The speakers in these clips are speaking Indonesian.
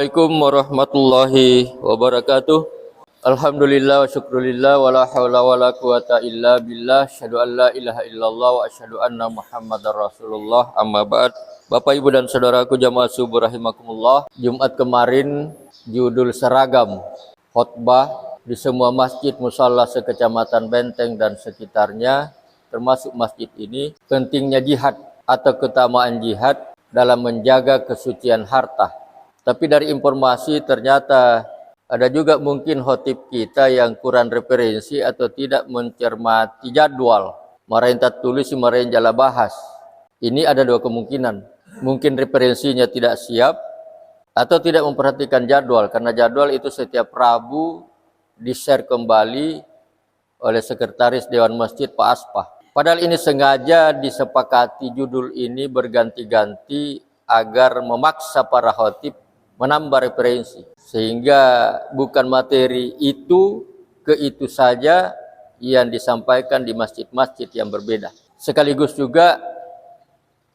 Assalamualaikum warahmatullahi wabarakatuh. Alhamdulillah wa syukrulillah wa la hawla wa la quwata illa billah. Asyhadu an la ilaha illallah wa asyhadu anna Muhammadar Rasulullah. Amma ba'd. Bapak Ibu dan saudaraku jamaah subuh rahimakumullah. Jumat kemarin judul seragam khotbah di semua masjid musalla sekecamatan Benteng dan sekitarnya, termasuk masjid ini, pentingnya jihad atau keutamaan jihad dalam menjaga kesucian harta. Tapi dari informasi ternyata ada juga mungkin khotib kita yang kurang referensi atau tidak mencermati jadwal. Marahin tak tulis, marahin jala bahas. Ini ada dua kemungkinan. Mungkin referensinya tidak siap atau tidak memperhatikan jadwal. Karena jadwal itu setiap Rabu di-share kembali oleh Sekretaris Dewan Masjid Pak Aspah. Padahal ini sengaja disepakati judul ini berganti-ganti agar memaksa para khotib menambah referensi, sehingga bukan materi itu ke itu saja yang disampaikan di masjid-masjid yang berbeda. Sekaligus juga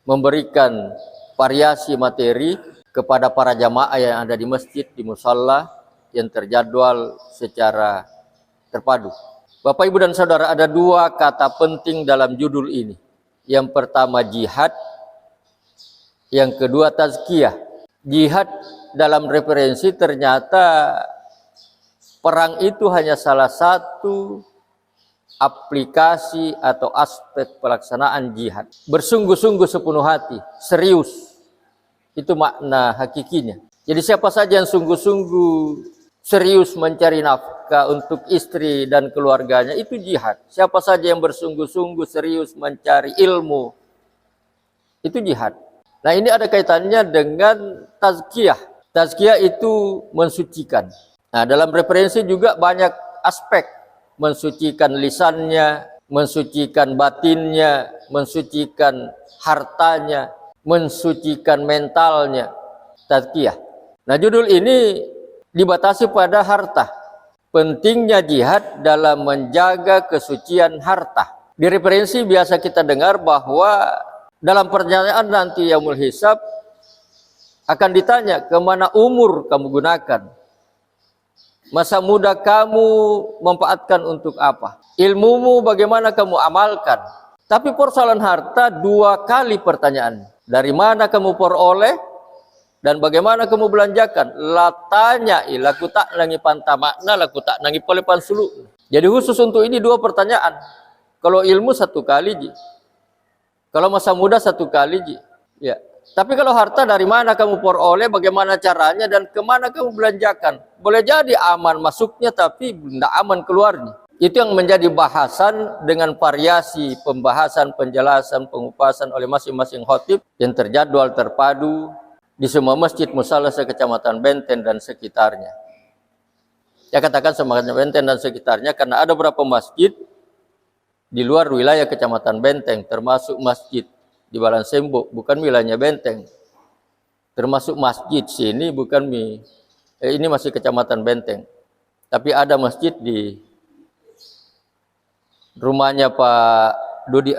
memberikan variasi materi kepada para jamaah yang ada di masjid, di musalla yang terjadwal secara terpadu. Bapak, Ibu, dan Saudara, ada dua kata penting dalam judul ini. Yang pertama jihad, yang kedua tazkiyah. Jihad dalam referensi ternyata perang itu hanya salah satu aplikasi atau aspek pelaksanaan jihad. Bersungguh-sungguh sepenuh hati, serius. Itu makna hakikinya. Jadi siapa saja yang sungguh-sungguh serius mencari nafkah untuk istri dan keluarganya, itu jihad. Siapa saja yang bersungguh-sungguh serius mencari ilmu, itu jihad. Nah, ini ada kaitannya dengan tazkiyah. Tazkiyah itu mensucikan. Nah, dalam referensi juga banyak aspek. Mensucikan lisannya, mensucikan batinnya, mensucikan hartanya, mensucikan mentalnya. Tazkiyah. Nah, judul ini dibatasi pada harta. Pentingnya jihad dalam menjaga kesucian harta. Di referensi biasa kita dengar bahwa dalam pertanyaan nanti yaumul hisab akan ditanya kemana umur kamu gunakan, masa muda kamu manfaatkan untuk apa, ilmumu bagaimana kamu amalkan. Tapi persoalan harta dua kali pertanyaan, dari mana kamu peroleh dan bagaimana kamu belanjakan. Latanya laku tak nangi pantamakna, laku tak nangi polepan sulu. Jadi khusus untuk ini dua pertanyaan. Kalau ilmu satu kali ji, kalau masa muda satu kali ji, ya. Tapi kalau harta dari mana kamu peroleh, bagaimana caranya, dan kemana kamu belanjakan. Boleh jadi aman masuknya, tapi tidak aman keluarnya. Itu yang menjadi bahasan dengan variasi pembahasan, penjelasan, pengupasan oleh masing-masing khotib yang terjadwal terpadu di semua masjid musalla sekecamatan Benteng dan sekitarnya. Ya, katakan semuanya Benteng dan sekitarnya karena ada beberapa masjid di luar wilayah kecamatan Benteng, termasuk masjid di Balansembo, bukan wilayahnya Benteng. Termasuk masjid sini bukan ini masih kecamatan Benteng. Tapi ada masjid di rumahnya Pak Dodi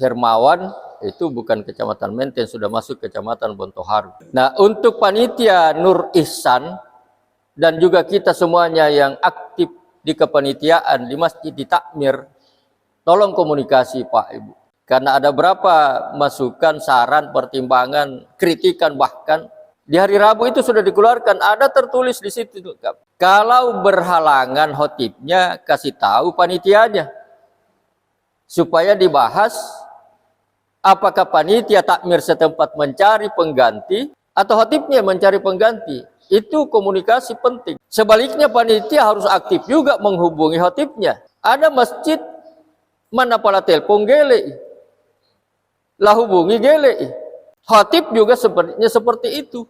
Hermawan, itu bukan kecamatan Benteng, sudah masuk kecamatan Bontoharu. Nah, untuk panitia Nur Ihsan dan juga kita semuanya yang aktif di kepanitiaan di masjid di takmir, tolong komunikasi Pak Ibu. Karena ada berapa masukan, saran, pertimbangan, kritikan, bahkan di hari Rabu itu sudah dikeluarkan, ada tertulis di situ. Kalau berhalangan khotibnya, kasih tahu panitianya supaya dibahas apakah panitia takmir setempat mencari pengganti atau khotibnya mencari pengganti. Itu komunikasi penting. Sebaliknya panitia harus aktif juga menghubungi khotibnya. Ada masjid mana pala telepon gele, lah hubungi gele. Khotib juga sepertinya seperti itu.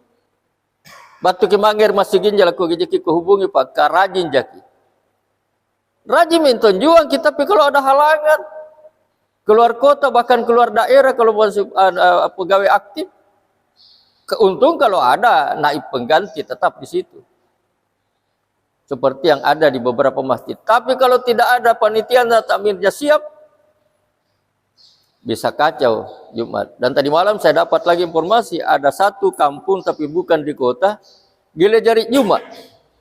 Batu kemangir masih ginjal aku gijeki hubungi Pak Karajin jaki. Rajin minta juang kita, tapi kalau ada halangan keluar kota bahkan keluar daerah, kalau pegawai aktif, keuntung kalau ada naib pengganti tetap di situ. Seperti yang ada di beberapa masjid. Tapi kalau tidak ada panitia takmirnya siap, Bisa kacau Jumat. Dan tadi malam saya dapat lagi informasi, ada satu kampung tapi bukan di kota, gile jari Jumat.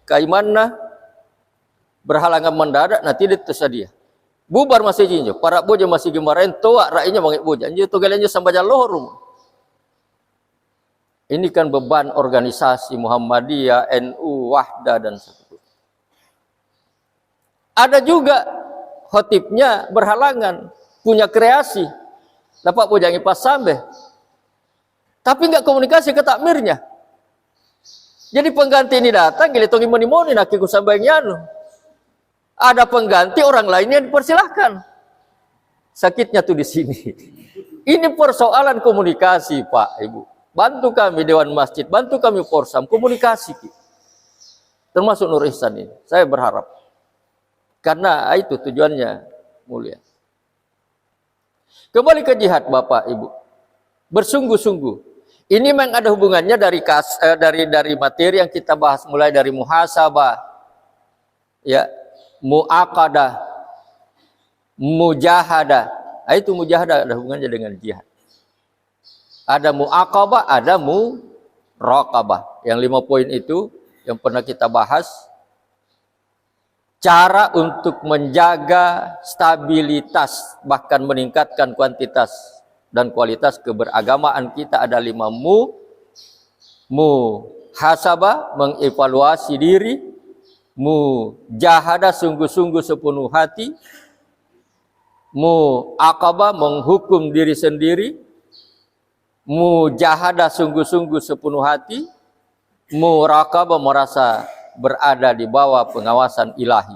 Kaimana berhalangan mendadak, nanti tidak tersedia. Bubar masih jinjo, para boja masih gemarain, toa rakyatnya bangit boja. Anjir tu galenjo sampai lohor. Ini kan beban organisasi Muhammadiyah, NU, Wahda dan sebagainya. Ada juga khotibnya berhalangan, punya kreasi. Dapat bojangi pas sampai. Tapi enggak komunikasi ke takmirnya. Jadi pengganti ini datang, gile tongi moni-moni nakiku sampai nyanu. Ada pengganti, orang lainnya dipersilahkan. Sakitnya tuh di sini. Ini persoalan komunikasi, Pak, Ibu. Bantu kami Dewan Masjid, bantu kami Porsam, komunikasi. Termasuk Nur Ihsan ini. Saya berharap. Karena itu tujuannya mulia. Kembali ke jihad Bapak Ibu. Bersungguh-sungguh. Ini memang ada hubungannya dari materi yang kita bahas, mulai dari muhasabah, ya, muaqadah, mujahadah. Itu mujahadah ada hubungannya dengan jihad. Ada muaqabah, ada muraqabah. Yang 5 poin itu yang pernah kita bahas. Cara untuk menjaga stabilitas, bahkan meningkatkan kuantitas dan kualitas keberagamaan kita ada 5 muhasabah, mengevaluasi diri, mujahadah, sungguh-sungguh sepenuh hati, muaqabah, menghukum diri sendiri, mujahadah, sungguh-sungguh sepenuh hati, muraqabah, merasa berada di bawah pengawasan ilahi.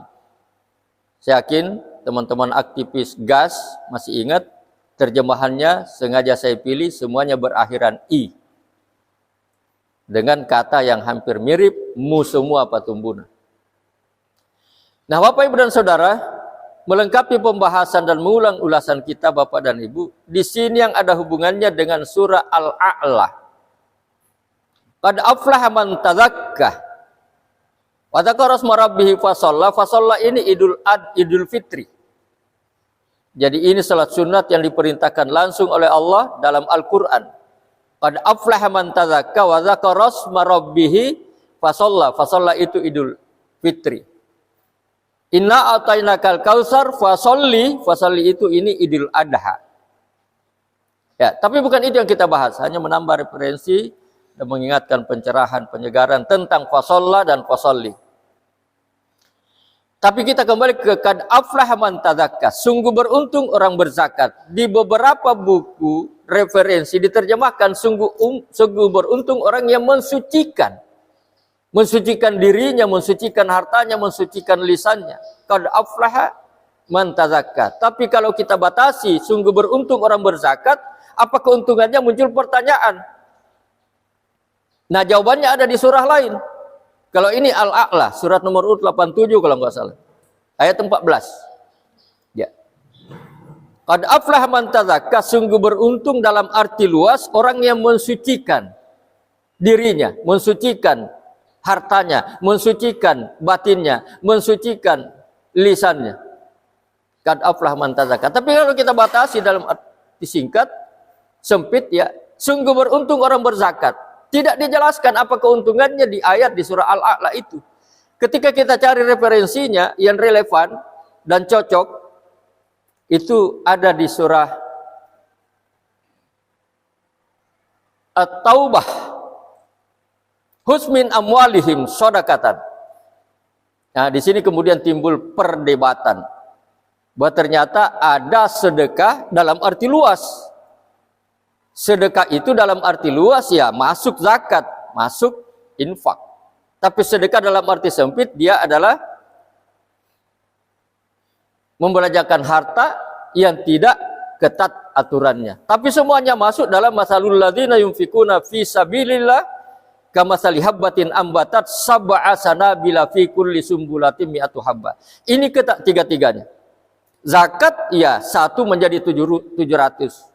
Saya yakin teman-teman aktivis GAS masih ingat terjemahannya, sengaja saya pilih semuanya berakhiran I. Dengan kata yang hampir mirip, mu semua patumbuna. Nah Bapak Ibu dan Saudara, melengkapi pembahasan dan mengulang ulasan kita Bapak dan Ibu, di sini yang ada hubungannya dengan surah Al-A'la. Qad aflaha man tadzakkah. Wa dzakara asma rabbih fasalla. Fasalla ini Idul Fitri. Jadi ini salat sunat yang diperintahkan langsung oleh Allah dalam Al-Qur'an. Qad aflaha man tadzakka wa dzakara asma rabbih fasalla. Fasalla itu Idul Fitri. Inna atainakal kautsar fasolli. Fasolli itu ini Idul Adha. Ya, tapi bukan itu yang kita bahas, hanya menambah referensi dan mengingatkan pencerahan, penyegaran tentang fasolla dan fasolli. Tapi kita kembali ke kad aflaha man tadzakka. Sungguh beruntung orang berzakat. Di beberapa buku referensi diterjemahkan sungguh beruntung orang yang mensucikan. Mensucikan dirinya, mensucikan hartanya, mensucikan lisannya. Kad aflaha man tadzakka. Tapi kalau kita batasi sungguh beruntung orang berzakat, apa keuntungannya? Muncul pertanyaan. Nah jawabannya ada di surah lain. Kalau ini Al-A'la, surat nomor 87 kalau nggak salah. Ayat 14. Ya. Qad aflaha man tadzakka, sungguh beruntung dalam arti luas orang yang mensucikan dirinya, mensucikan hartanya, mensucikan batinnya, mensucikan lisannya. Qad aflaha man tadzakka. Tapi kalau kita batasi dalam arti singkat, sempit ya, sungguh beruntung orang berzakat. Tidak dijelaskan apa keuntungannya di ayat di surah Al-A'la itu. Ketika kita cari referensinya yang relevan dan cocok, itu ada di surah At-Taubah. Husmin amwalihim sodakatan. Nah, di sini kemudian timbul perdebatan. Bahwa ternyata ada sedekah dalam arti luas. Sedekah itu dalam arti luas ya masuk zakat, masuk infak. Tapi sedekah dalam arti sempit dia adalah membelanjakan harta yang tidak ketat aturannya. Tapi semuanya masuk dalam masalul ladzina yunfikuna fi sabilillah kamasali habbatin ambatat sab'a sanabila fi kulli sumbulatin mi'atu habba. Ini ketat tiga-tiganya. Zakat ya 1 menjadi 700.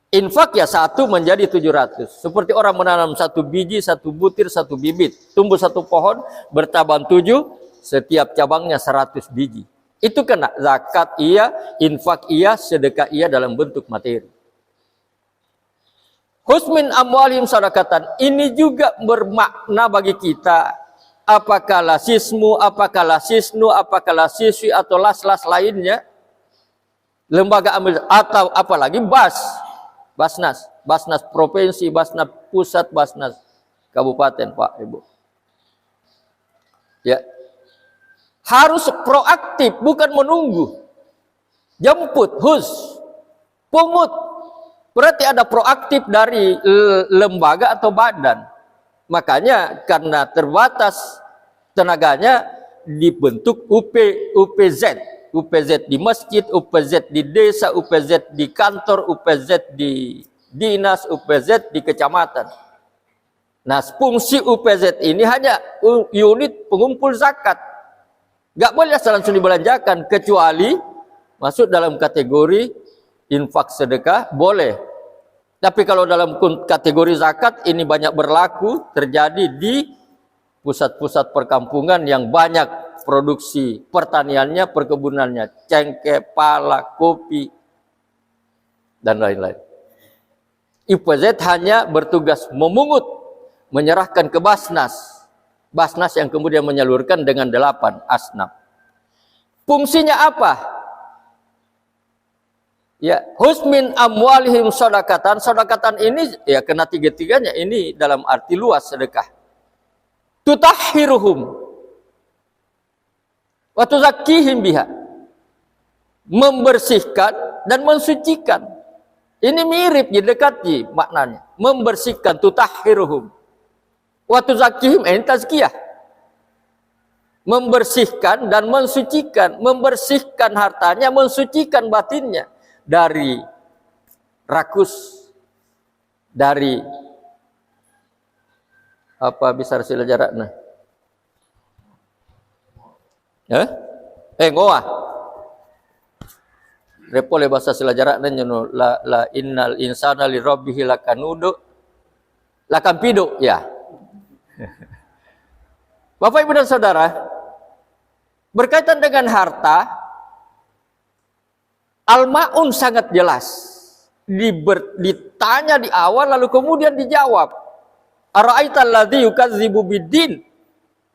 Infak ya 1 menjadi 700. Seperti orang menanam 1 biji, 1 butir, 1 bibit. Tumbuh 1 pohon, bercabang 7, setiap cabangnya 100 biji. Itu kena zakat iya, infak iya, sedekah iya dalam bentuk materi. Husmin amwalihim sadaqatan, ini juga bermakna bagi kita. Apakah lasismu, apakah lasisnu, apakah lasiswi atau las-las lainnya, lembaga amil atau apalagi Basnas provinsi, Basnas pusat, Basnas kabupaten, Pak Ibu. Ya. Harus proaktif, bukan menunggu. Jemput, pungut. Berarti ada proaktif dari lembaga atau badan. Makanya karena terbatas tenaganya dibentuk UPZ di masjid, UPZ di desa, UPZ di kantor, UPZ di dinas, UPZ di kecamatan. Nah, fungsi UPZ ini hanya unit pengumpul zakat. Gak boleh asal langsung dibelanjakan, kecuali masuk dalam kategori infak sedekah, boleh. Tapi kalau dalam kategori zakat ini banyak berlaku, terjadi di pusat-pusat perkampungan yang banyak produksi pertaniannya, perkebunannya, cengkeh, pala, kopi, dan lain-lain. UPZ hanya bertugas memungut, menyerahkan ke Basnas yang kemudian menyalurkan dengan 8 asnaf. Fungsinya apa? Ya, husmin amwalihim sadaqatan. Sadaqatan ini ya kena tiga-tiganya, ini dalam arti luas sedekah. Tutahhiruhum wa tuzakkihim biha. Membersihkan dan mensucikan. Ini mirip, didekati maknanya. Membersihkan, tutahhiruhum wa tuzakkihim, ini tazkiyah. Membersihkan dan mensucikan, membersihkan hartanya, mensucikan batinnya dari rakus, dari apa bisa sila jarakna? Ngoah. Repole bahasa sila jarakna nyono la innal insana li rabbih lakanudu lakampidu ya. Bapak Ibu dan Saudara, berkaitan dengan harta, Al-Ma'un sangat jelas. Ditanya di awal lalu kemudian dijawab. Ara'aital ladzi yukadzibu biddin?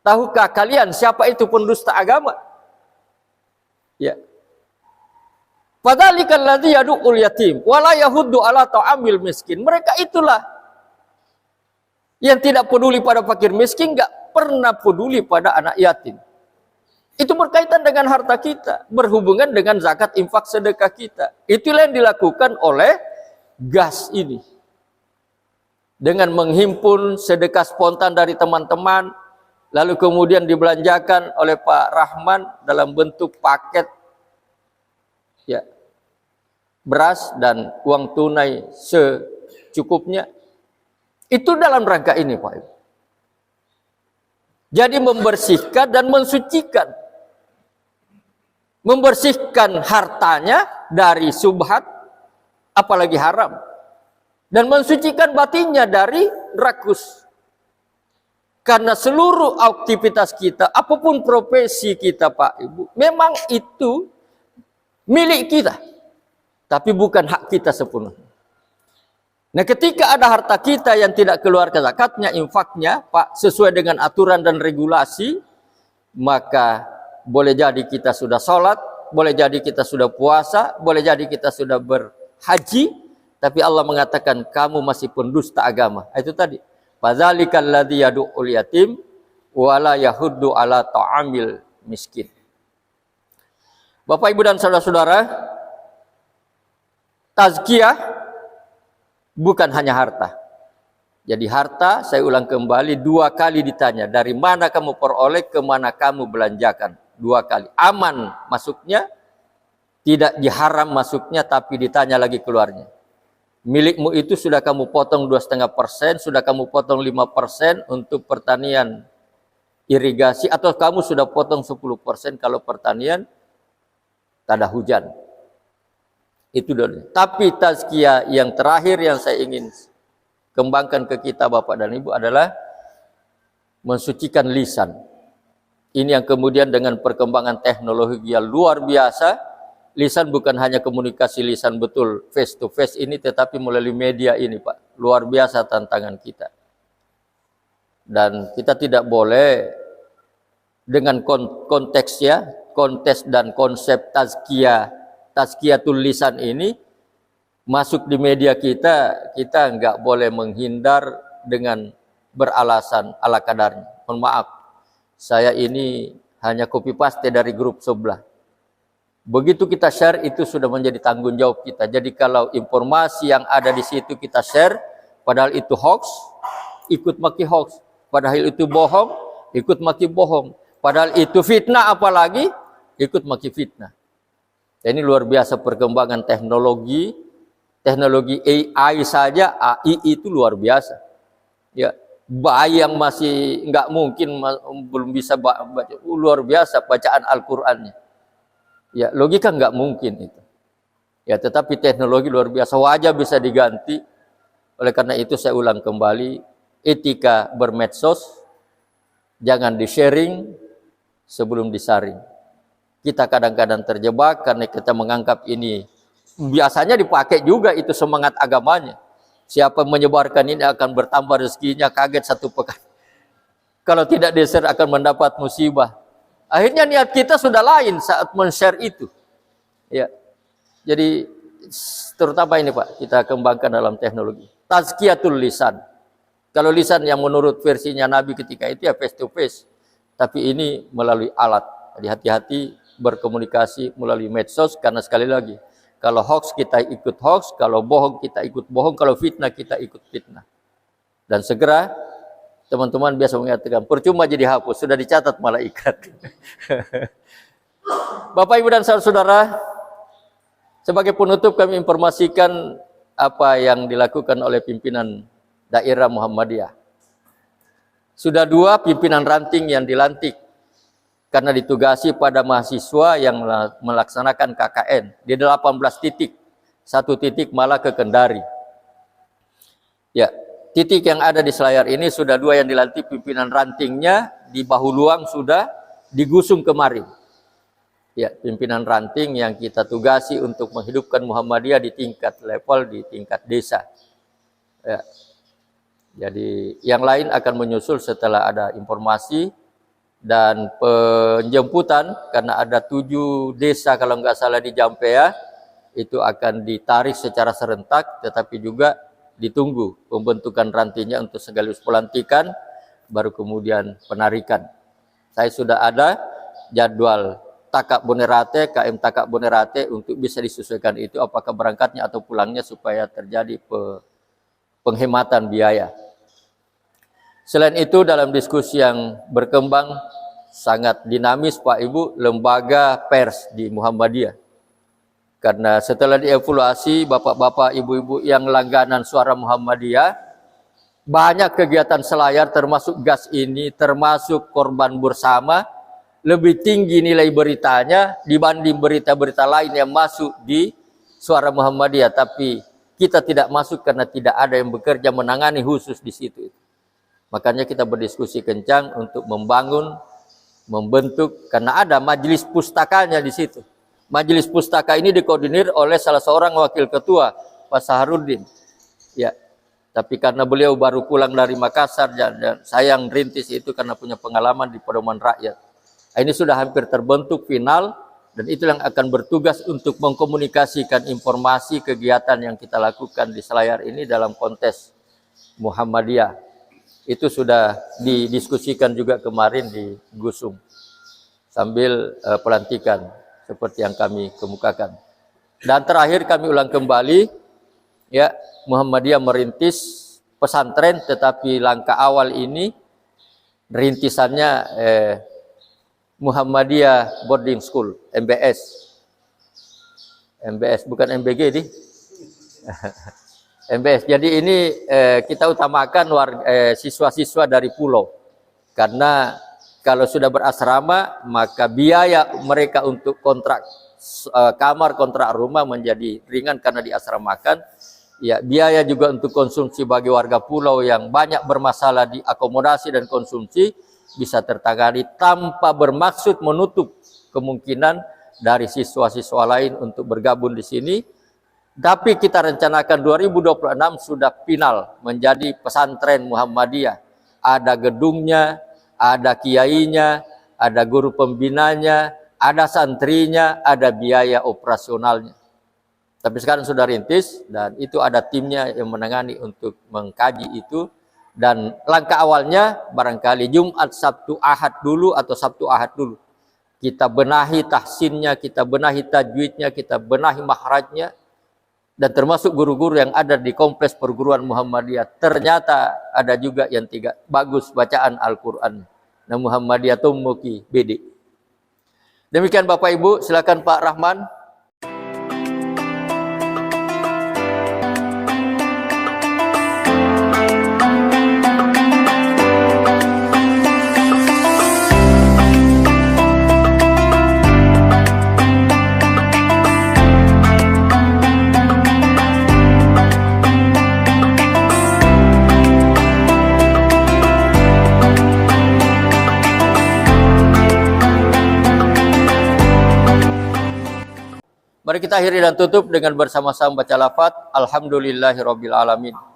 Tahukah kalian siapa itu pendusta agama? Ya. Fadzalikal ladzi yad'ul yatim wa la yahuddu ala ta'amil miskin. Mereka itulah yang tidak peduli pada fakir miskin, enggak pernah peduli pada anak yatim. Itu berkaitan dengan harta kita, berhubungan dengan zakat, infak, sedekah kita. Itulah yang dilakukan oleh GAS ini. Dengan menghimpun sedekah spontan dari teman-teman, lalu kemudian dibelanjakan oleh Pak Rahman dalam bentuk paket ya, beras dan uang tunai secukupnya. Itu dalam rangka ini, Pak Ibu. Jadi membersihkan dan mensucikan. Membersihkan hartanya dari subhat, apalagi haram. Dan mensucikan batinnya dari rakus. Karena seluruh aktivitas kita, apapun profesi kita Pak Ibu, memang itu milik kita. Tapi bukan hak kita sepenuhnya. Nah, ketika ada harta kita yang tidak keluar ke zakatnya, infaknya, Pak, sesuai dengan aturan dan regulasi, maka boleh jadi kita sudah sholat, boleh jadi kita sudah puasa, boleh jadi kita sudah berhaji, tapi Allah mengatakan kamu masih pendusta agama. Itu tadi. Fadzalikal ladzi yad'ul yatim wa la yahuddu ala ta'amil miskin. Bapak Ibu dan saudara-saudara, tazkiyah bukan hanya harta. Jadi harta, saya ulang kembali, 2 kali ditanya. Dari mana kamu peroleh, ke mana kamu belanjakan. 2 kali. Aman masuknya, tidak diharam masuknya, tapi ditanya lagi keluarnya. Milikmu itu sudah kamu potong 2,5%, sudah kamu potong 5% untuk pertanian irigasi, atau kamu sudah potong 10% kalau pertanian tak ada hujan. Itu dulu. Tapi tazkiyah yang terakhir yang saya ingin kembangkan ke kita Bapak dan Ibu adalah mensucikan lisan. Ini yang kemudian dengan perkembangan teknologi yang luar biasa, lisan bukan hanya komunikasi lisan betul face to face ini, tetapi melalui media ini Pak, luar biasa tantangan kita. Dan kita tidak boleh dengan konteks dan konsep tazkiyatul lisan ini masuk di media kita nggak boleh menghindar dengan beralasan ala kadarnya. Mohon maaf, saya ini hanya copy paste dari grup sebelah. Begitu kita share, itu sudah menjadi tanggung jawab kita. Jadi kalau informasi yang ada di situ kita share, padahal itu hoax, ikut maki hoax. Padahal itu bohong, ikut maki bohong. Padahal itu fitnah, apalagi ikut maki fitnah. Ini luar biasa perkembangan teknologi AI saja, AI itu luar biasa. Ya, bayi yang masih nggak mungkin belum bisa baca, luar biasa bacaan Al-Qur'annya. Ya, logika nggak mungkin itu. Ya, tetapi teknologi luar biasa, wajah bisa diganti. Oleh karena itu saya ulang kembali, etika bermedsos jangan di-sharing sebelum disaring. Kita kadang-kadang terjebak karena kita menganggap ini biasanya dipakai juga itu semangat agamanya. Siapa menyebarkan ini akan bertambah rezekinya, kaget satu pekan. Kalau tidak di-share akan mendapat musibah. Akhirnya niat kita sudah lain saat men-share itu. Ya. Jadi terutama ini Pak, kita kembangkan dalam teknologi. Tazkiyatul lisan. Kalau lisan yang menurut versinya Nabi ketika itu ya face to face. Tapi ini melalui alat. Jadi hati-hati berkomunikasi melalui medsos, karena sekali lagi, kalau hoax kita ikut hoax, kalau bohong kita ikut bohong, kalau fitnah kita ikut fitnah. Dan segera teman-teman biasa mengatakan, percuma jadi hapus, sudah dicatat malaikat. Bapak, Ibu, dan saudara-saudara, sebagai penutup kami informasikan apa yang dilakukan oleh pimpinan daerah Muhammadiyah. Sudah 2 pimpinan ranting yang dilantik karena ditugasi pada mahasiswa yang melaksanakan KKN di 18 titik. 1 titik malah ke Kendari. Ya, titik yang ada di selayar ini sudah 2 yang dilantik pimpinan rantingnya, di Bahuluang sudah digusung kemarin. Ya, pimpinan ranting yang kita tugasi untuk menghidupkan Muhammadiyah di tingkat level, di tingkat desa. Ya. Jadi yang lain akan menyusul setelah ada informasi dan penjemputan, karena ada 7 desa kalau nggak salah di Jampea, itu akan ditarik secara serentak, tetapi juga ditunggu pembentukan rantingnya untuk sekaligus pelantikan, baru kemudian penarikan. Saya sudah ada jadwal Takak Bonerate, KM Takak Bonerate untuk bisa disesuaikan itu apakah berangkatnya atau pulangnya supaya terjadi penghematan biaya. Selain itu dalam diskusi yang berkembang sangat dinamis Pak Ibu, lembaga pers di Muhammadiyah. Karena setelah dievaluasi Bapak-bapak, Ibu-ibu yang langganan Suara Muhammadiyah, banyak kegiatan selayar termasuk gas ini, termasuk korban bersama, lebih tinggi nilai beritanya dibanding berita-berita lain yang masuk di Suara Muhammadiyah. Tapi kita tidak masuk karena tidak ada yang bekerja menangani khusus di situ. Makanya kita berdiskusi kencang untuk membangun, membentuk, karena ada majelis pustakanya di situ. Majelis pustaka ini dikoordinir oleh salah seorang wakil ketua, Pak Saharudin. Ya, tapi karena beliau baru pulang dari Makassar dan saya yang rintis itu karena punya pengalaman di pedoman rakyat. Ini sudah hampir terbentuk final, dan itu yang akan bertugas untuk mengkomunikasikan informasi kegiatan yang kita lakukan di selayar ini dalam konteks Muhammadiyah. Itu sudah didiskusikan juga kemarin di Gusung sambil pelantikan seperti yang kami kemukakan. Dan terakhir kami ulang kembali, ya, Muhammadiyah merintis pesantren, tetapi langkah awal ini rintisannya Muhammadiyah Boarding School, MBS. MBS bukan MBG di. MBS. Jadi ini kita utamakan siswa-siswa dari pulau. Karena kalau sudah berasrama, maka biaya mereka untuk kontrak kamar, kontrak rumah menjadi ringan karena diasramakan. Ya, biaya juga untuk konsumsi bagi warga pulau yang banyak bermasalah di akomodasi dan konsumsi bisa tertangani tanpa bermaksud menutup kemungkinan dari siswa-siswa lain untuk bergabung di sini. Tapi kita rencanakan 2026 sudah final menjadi pesantren Muhammadiyah. Ada gedungnya, ada kiainya, ada guru pembinanya, ada santrinya, ada biaya operasionalnya. Tapi sekarang sudah rintis dan itu ada timnya yang menangani untuk mengkaji itu. Dan langkah awalnya barangkali Jumat, Sabtu, Ahad dulu atau Sabtu, Ahad dulu. Kita benahi tahsinnya, kita benahi tajwidnya, kita benahi mahrajnya. Dan termasuk guru-guru yang ada di kompleks perguruan Muhammadiyah. Ternyata ada juga yang tidak bagus bacaan Al-Quran. Nah, Muhammadiyah Tummuki BD. Demikian Bapak Ibu, silakan Pak Rahman. Mari kita akhiri dan tutup dengan bersama-sama baca lafaz Alhamdulillahirabbil alamin.